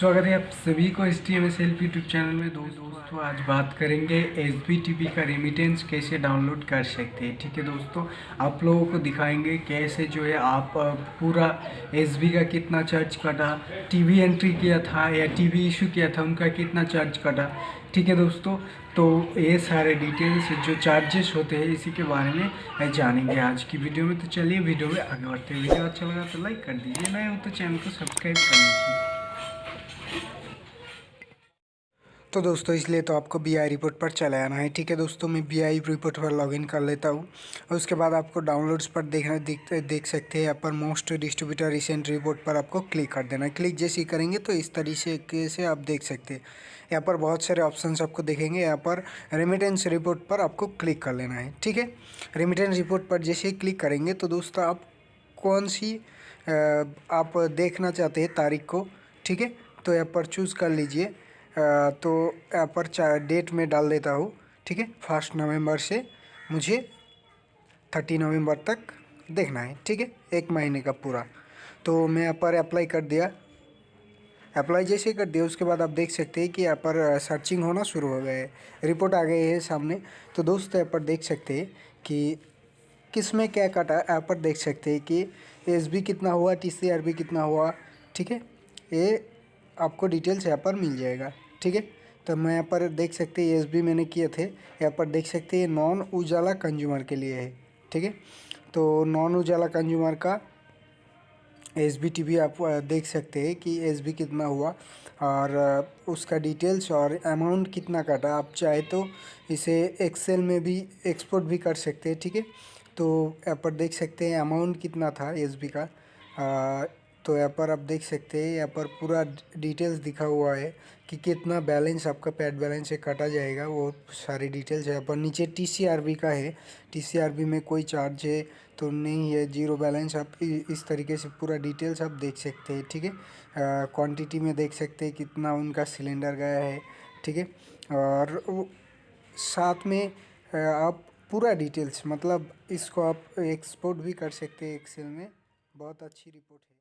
स्वागत है आप सभी को Sdms यूट्यूब चैनल में। दोस्तों आज बात करेंगे SBTP का रेमिटेंस कैसे डाउनलोड कर सकते हैं। ठीक है दोस्तों, आप लोगों को दिखाएंगे कैसे जो है आप पूरा SB का कितना चार्ज कटा, टीवी एंट्री किया था या टीवी इशू किया था उनका कितना चार्ज कटा। ठीक है दोस्तों, तो ये सारे डिटेल्स जो चार्जेस होते हैं इसी के बारे में जानेंगे आज की वीडियो में। तो चलिए वीडियो में आगे बढ़ते हैं। वीडियो अच्छा लगा तो लाइक कर दीजिए, नए हो तो चैनल को सब्सक्राइब कर लीजिए। तो दोस्तों इसलिए तो आपको BI रिपोर्ट पर चले आना है। ठीक है दोस्तों, मैं BI रिपोर्ट पर लॉगिन कर लेता हूँ और उसके बाद आपको डाउनलोड्स पर देख सकते हैं। यहाँ पर मोस्ट डिस्ट्रीब्यूटर रिसेंट रिपोर्ट पर आपको क्लिक कर देना है। क्लिक जैसे ही करेंगे तो इस तरीके से आप देख सकते हैं। यहाँ पर बहुत सारे ऑप्शंस आपको दिखेंगे। यहाँ पर रेमिटेंस रिपोर्ट पर आपको क्लिक कर लेना है। ठीक है, रेमिटेंस रिपोर्ट पर जैसे ही क्लिक करेंगे तो दोस्तों आप कौन सी आप देखना चाहते हैं तारीख को। ठीक है, तो यहाँ पर चूज़ कर लीजिए। तो यहाँ पर डेट में डाल देता हूँ। ठीक है, 1 नवंबर से मुझे 30 नवंबर तक देखना है। ठीक है, 1 महीने का पूरा। तो मैं यहाँ पर अप्लाई कर दिया। अप्लाई जैसे ही कर दिया उसके बाद आप देख सकते हैं कि यहाँ पर सर्चिंग होना शुरू हो गया है, रिपोर्ट आ गई है सामने। तो दोस्तों यहाँ पर देख सकते हैं कि किस में क्या काटा। यहाँ पर देख सकते हैं कि SB कितना हुआ, TCRB कितना हुआ। ठीक है, ये आपको डिटेल्स यहाँ पर मिल जाएगा। ठीक है, तो मैं यहाँ पर देख सकते हैं SB मैंने किए थे। यहाँ पर देख सकते हैं नॉन उजाला कंज्यूमर के लिए है। ठीक है, तो नॉन उजाला कंज्यूमर का SBTP आप देख सकते हैं कि SB कितना हुआ और उसका डिटेल्स और अमाउंट कितना काटा। आप चाहे तो इसे एक्सेल में भी एक्सपोर्ट भी कर सकते हैं। ठीक है, तो यहाँ पर देख सकते हैं अमाउंट कितना था SB का। तो यहाँ पर आप देख सकते हैं, यहाँ पर पूरा डिटेल्स दिखा हुआ है कि कितना बैलेंस आपका पैड बैलेंस से काटा जाएगा। वो सारी डिटेल्स है। यहाँ पर नीचे TCRB का है। TCRB में कोई चार्ज है तो नहीं है, जीरो बैलेंस। आप इस तरीके से पूरा डिटेल्स आप देख सकते हैं। ठीक है, क्वांटिटी में देख सकते हैं कितना उनका सिलेंडर गया है। ठीक है, और साथ में आप पूरा डिटेल्स मतलब इसको आप एक्सपोर्ट भी कर सकते हैं एक्सेल में। बहुत अच्छी रिपोर्ट है।